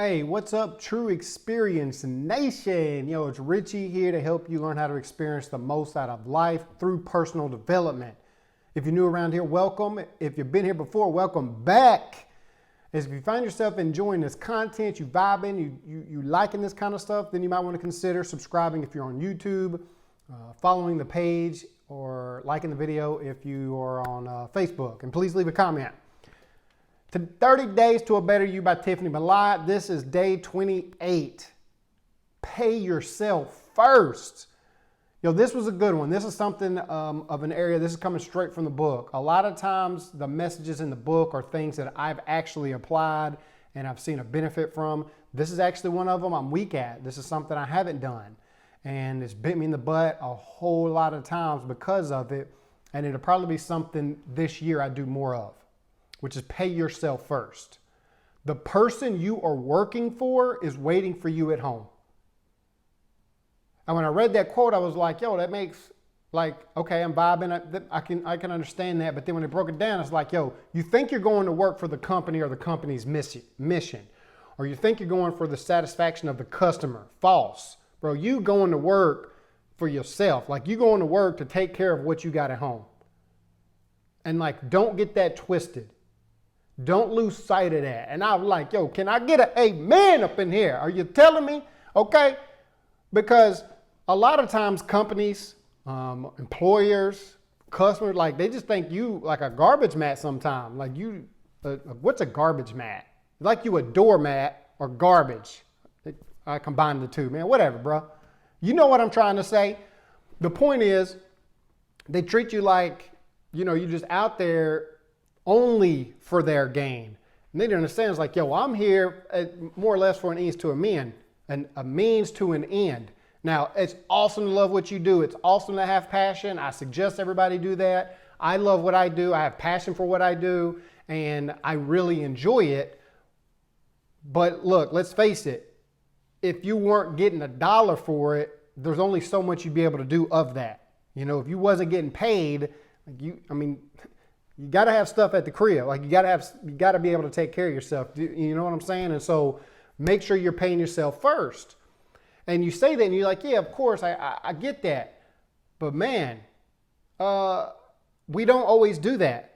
Hey, what's up, TruExperience Nation? It's Richie here to help you learn how to experience the most out of life through personal development. If you're new around here, welcome. If you've been here before, welcome back. As if you find yourself enjoying this content, you vibing, you liking this kind of stuff, then you might want to consider subscribing if you're on YouTube, following the page, or liking the video if you are on Facebook. And please leave a comment. To 30 Days to a Better You by Tiffany Malott. This is day 28. Pay yourself first. This was a good one. This is something of an area, this is coming straight from the book. A lot of times the messages in the book are things that I've actually applied and I've seen a benefit from. This is actually one of them I'm weak at. This is something I haven't done. And it's bit me in the butt a whole lot of times because of it. And it'll probably be something this year I do more of, which is pay yourself first. The person you are working for is waiting for you at home. And when I read that quote, I was like, that makes okay, I'm vibing. I can understand that. But then when they broke it down, it's like, you think you're going to work for the company or the company's mission, or you think you're going for the satisfaction of the customer. False. Bro, you going to work for yourself. You going to work to take care of what you got at home. And don't get that twisted. Don't lose sight of that. And I was like, can I get an amen up in here? Are you telling me? Okay. Because a lot of times companies, employers, customers, they just think you like a garbage mat sometime. What's a garbage mat? Like you a doormat or garbage. I combined the two, man. Whatever, bro. You know what I'm trying to say? The point is, they treat you like, you're just out there only for their gain. And they don't understand. It's like, I'm here more or less for an means to a means to an end. Now, it's awesome to love what you do. It's awesome to have passion. I suggest everybody do that. I love what I do. I have passion for what I do, and I really enjoy it. But look, let's face it. If you weren't getting $1 for it, there's only so much you'd be able to do of that. If you wasn't getting paid, you got to have stuff at the crib. You got to be able to take care of yourself. You know what I'm saying? And so make sure you're paying yourself first. And you say that and you're like, yeah, of course, I get that. But man, we don't always do that.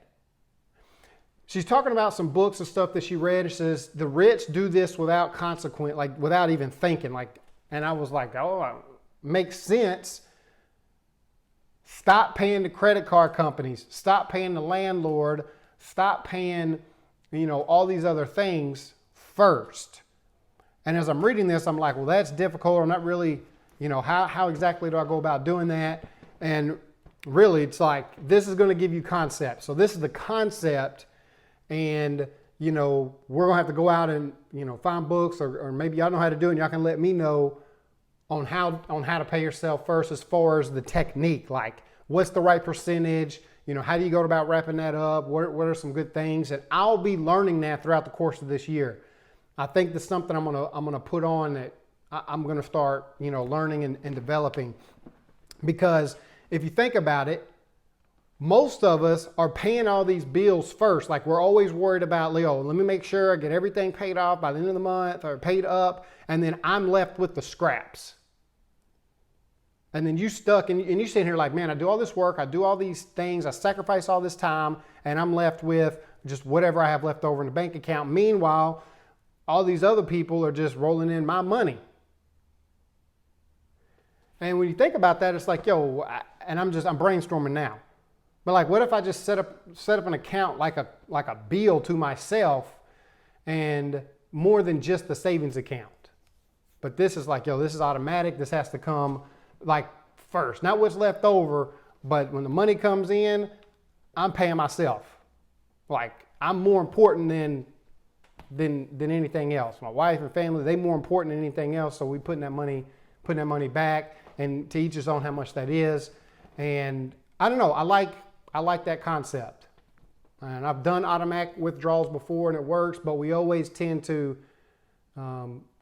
She's talking about some books and stuff that she read. It says the rich do this without consequence, without even thinking. And I was like, makes sense. Stop paying the credit card companies. Stop paying the landlord. Stop paying, all these other things first. And as I'm reading this, I'm like, well, that's difficult. I'm not really, how exactly do I go about doing that? And really, it's like, this is going to give you concept. So this is the concept. And, we're going to have to go out and, find books or maybe y'all know how to do it and y'all can let me know on how to pay yourself first as far as the technique. What's the right percentage? How do you go about wrapping that up? What are some good things? And I'll be learning that throughout the course of this year. I think that's something I'm gonna put on that I'm gonna start, learning and developing. Because if you think about it, most of us are paying all these bills first. We're always worried about, let me make sure I get everything paid off by the end of the month or paid up, and then I'm left with the scraps. And then you stuck and you sitting here like, man, I do all this work, I do all these things, I sacrifice all this time, and I'm left with just whatever I have left over in the bank account. Meanwhile, all these other people are just rolling in my money. And when you think about that, it's like, and I'm brainstorming now. But what if I just set up an account like a bill to myself and more than just the savings account? But this is this is automatic. This has to come first, not what's left over, but when the money comes in, I'm paying myself. I'm more important than anything else. My wife and family, they more important than anything else. So we putting that money back, and to each his own how much that is. And I don't know, I like that concept. And I've done automatic withdrawals before and it works, but we always tend to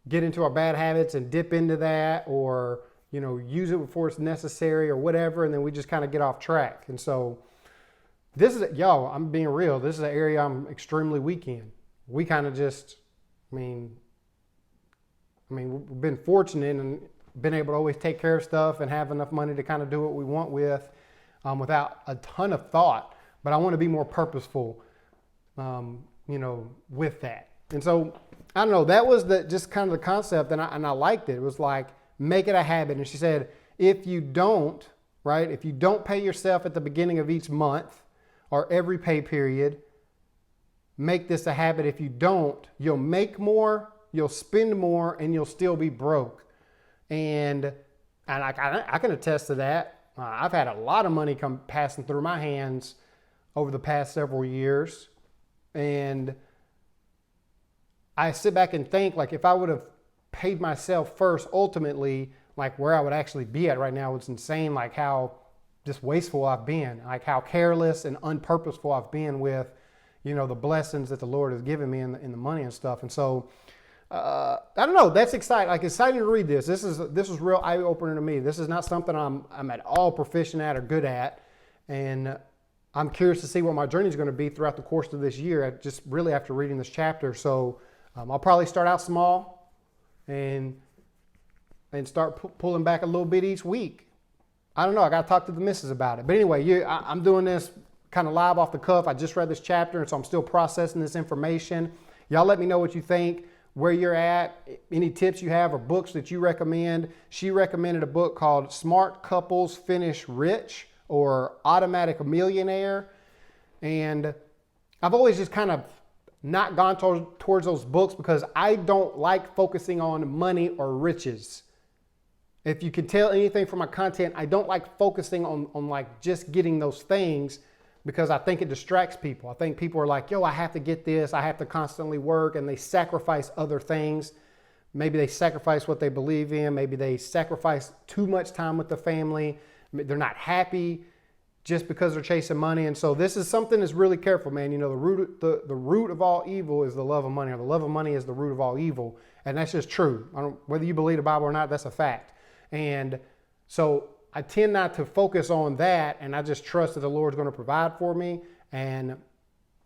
get into our bad habits and dip into that, or use it before it's necessary or whatever, and then we just kind of get off track. And so this is, I'm being real, this is an area I'm extremely weak in. We kind of just, I mean, we've been fortunate and been able to always take care of stuff and have enough money to kind of do what we want with without a ton of thought. But I want to be more purposeful, with that. And so, I don't know, that was just kind of the concept, and I liked it. It was like, make it a habit. And she said, if you don't pay yourself at the beginning of each month or every pay period, make this a habit. If you don't, you'll make more, you'll spend more, and you'll still be broke. And I can attest to that. I've had a lot of money come passing through my hands over the past several years. And I sit back and think, like, if I would have paid myself first, ultimately, like where I would actually be at right now, it's insane, like how just wasteful I've been, like how careless and unpurposeful I've been with, the blessings that the Lord has given me in the money and stuff. And so, I don't know, that's exciting. Like, exciting to read this. This is real eye-opener to me. This is not something I'm at all proficient at or good at. And I'm curious to see what my journey is going to be throughout the course of this year, just really after reading this chapter. So I'll probably start out small and start pulling back a little bit each week. I don't know. I got to talk to the missus about it. But anyway, I'm doing this kind of live off the cuff. I just read this chapter, and so I'm still processing this information. Y'all let me know what you think, where you're at, any tips you have or books that you recommend. She recommended a book called Smart Couples Finish Rich, or Automatic Millionaire. And I've always just kind of not gone towards those books because I don't like focusing on money or riches. If you can tell anything from my content, I don't like focusing on like just getting those things because I think it distracts people. I think people are like, I have to get this. I have to constantly work, and they sacrifice other things. Maybe they sacrifice what they believe in. Maybe they sacrifice too much time with the family. They're not happy just because they're chasing money. And so this is something that's really careful, man. The root of all evil is the love of money, or the love of money is the root of all evil. And that's just true. Whether you believe the Bible or not, that's a fact. And so I tend not to focus on that, and I just trust that the Lord's going to provide for me. And,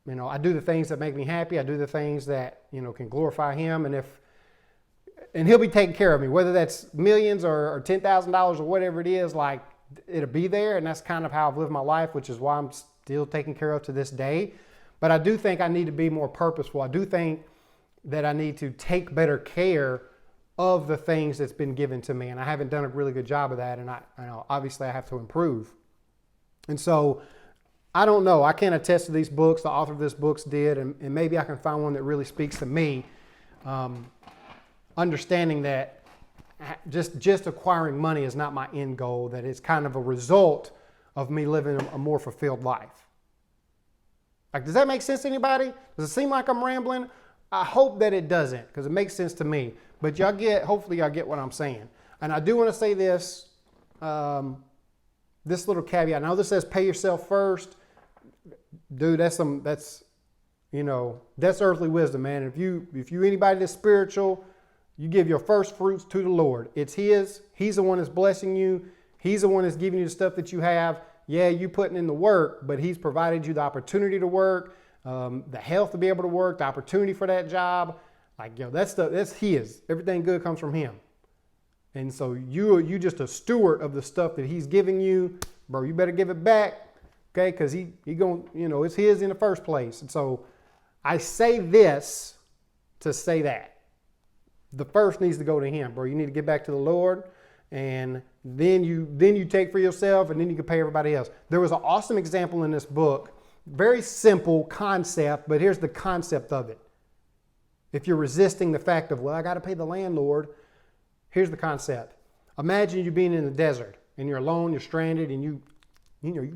I do the things that make me happy. I do the things that, can glorify Him. And He'll be taking care of me, whether that's millions or $10,000 or whatever it is, like, it'll be there. And that's kind of how I've lived my life, which is why I'm still taken care of to this day. But I do think I need to be more purposeful. I do think that I need to take better care of the things that's been given to me. And I haven't done a really good job of that. And obviously I have to improve. And so I don't know. I can't attest to these books. The author of this book did. And maybe I can find one that really speaks to me. Understanding that just acquiring money is not my end goal, that it's kind of a result of me living a more fulfilled life. Like, does that make sense to anybody? Does it seem like I'm rambling? I hope that it doesn't, because it makes sense to me. But hopefully y'all get what I'm saying. And I do want to say this, this little caveat. I know this says pay yourself first. Dude, that's earthly wisdom, man. If you anybody that's spiritual, you give your first fruits to the Lord. It's His. He's the one that's blessing you. He's the one that's giving you the stuff that you have. Yeah, you putting in the work, but He's provided you the opportunity to work, the health to be able to work, the opportunity for that job. Like, that's His. Everything good comes from Him. And so you just a steward of the stuff that He's giving you. Bro, you better give it back, okay? Because he going, it's His in the first place. And so I say this to say that. The first needs to go to Him, bro. You need to get back to the Lord, and then you take for yourself, and then you can pay everybody else. There was an awesome example in this book. Very simple concept, but here's the concept of it. If you're resisting the fact of, I got to pay the landlord, here's the concept. Imagine you being in the desert, and you're alone, you're stranded, and you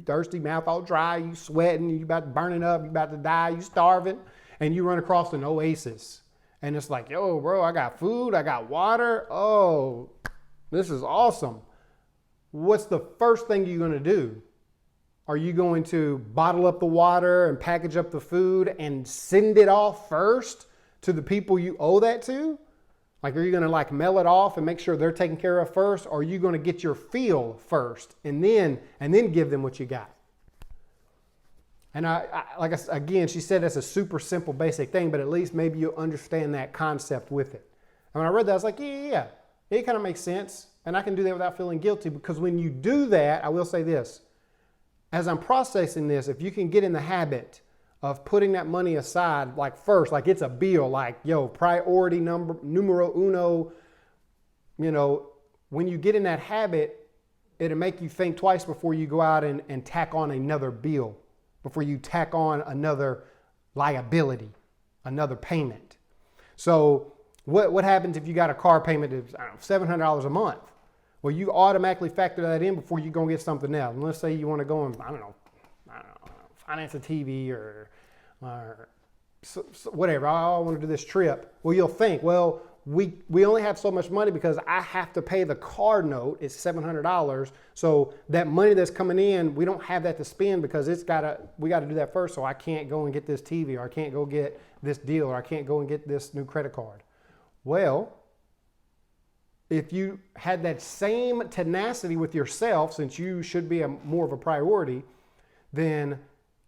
thirsty, mouth all dry, you sweating, you about to burning up, you about to die, you starving, and you run across an oasis. And it's like, bro, I got food, I got water. Oh, this is awesome. What's the first thing you're going to do? Are you going to bottle up the water and package up the food and send it off first to the people you owe that to? Like, are you going to mail it off and make sure they're taken care of first? Or are you going to get your fill first and then give them what you got? And again, she said that's a super simple, basic thing, but at least maybe you'll understand that concept with it. And when I read that, I was like, yeah, it kind of makes sense. And I can do that without feeling guilty, because when you do that, I will say this, as I'm processing this, if you can get in the habit of putting that money aside, like first, like it's a bill, like, priority numero uno, when you get in that habit, it'll make you think twice before you go out and tack on another bill, before you tack on another liability, another payment. So what happens if you got a car payment that's, $700 a month? Well, you automatically factor that in before you go and get something else. And let's say you want to go and, finance a TV or whatever. I want to do this trip. Well, you'll think, well, we only have so much money because I have to pay the car note. It's $700. So that money that's coming in, we don't have that to spend because we got to do that first. So I can't go and get this TV, or I can't go get this deal, or I can't go and get this new credit card. Well, if you had that same tenacity with yourself, since you should be more of a priority, then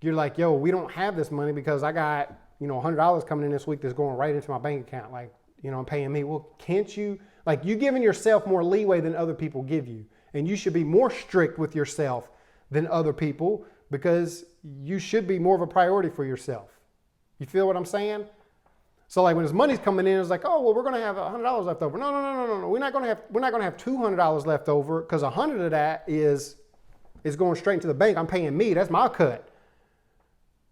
you're like, we don't have this money because I got, $100 coming in this week that's going right into my bank account. Like, I'm paying me. Well, can't you, like, you're giving yourself more leeway than other people give you. And you should be more strict with yourself than other people, because you should be more of a priority for yourself. You feel what I'm saying? So like when his money's coming in, it's like, oh, well, we're going to have $100 left over. No. We're not going to have $200 left over, because 100 of that is going straight into the bank. I'm paying me. That's my cut.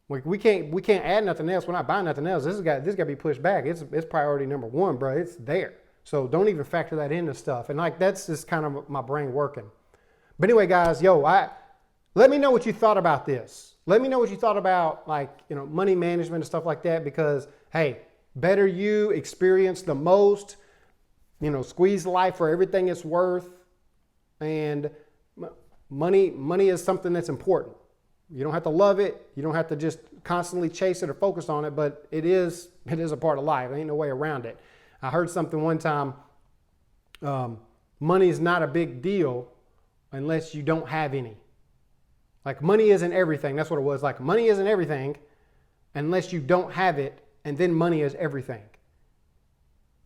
We can't add nothing else. We're not buying nothing else. This has got to be pushed back. It's priority number one, bro. It's there. So don't even factor that into stuff. And like, that's just kind of my brain working. But anyway, guys, let me know what you thought about this. Let me know what you thought about, like, money management and stuff like that, because hey, better you experience the most, squeeze life for everything it's worth. And money is something that's important. You don't have to love it. You don't have to just constantly chase it or focus on it, but it is a part of life. There ain't no way around it. I heard something one time, money is not a big deal unless you don't have any. Like, money isn't everything. That's what it was. Like, money isn't everything unless you don't have it, and then money is everything.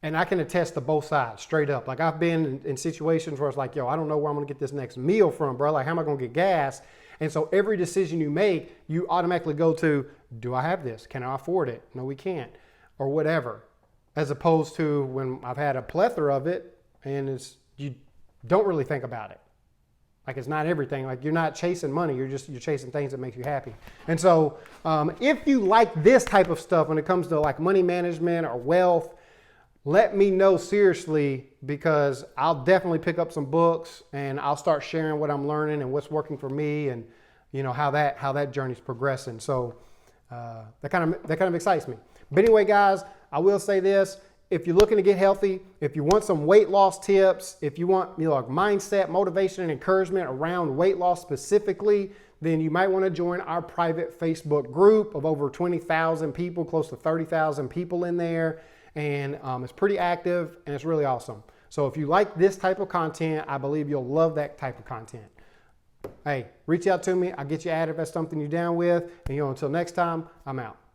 And I can attest to both sides, straight up. Like, I've been in situations where it's like, I don't know where I'm going to get this next meal from, bro. Like, how am I going to get gas? And so every decision you make, you automatically go to, do I have this? Can I afford it? No, we can't. Or whatever. As opposed to when I've had a plethora of it, and you don't really think about it. Like, it's not everything. Like, you're not chasing money. You're chasing things that make you happy. And so if you like this type of stuff when it comes to like money management or wealth, let me know seriously, because I'll definitely pick up some books and I'll start sharing what I'm learning and what's working for me, and how that journey's progressing. So that kind of excites me. But anyway, guys, I will say this. If you're looking to get healthy, if you want some weight loss tips, if you want like mindset, motivation, and encouragement around weight loss specifically, then you might want to join our private Facebook group of over 20,000 people, close to 30,000 people in there. And it's pretty active, and it's really awesome. So if you like this type of content, I believe you'll love that type of content. Hey, reach out to me. I'll get you added if that's something you're down with. And until next time, I'm out.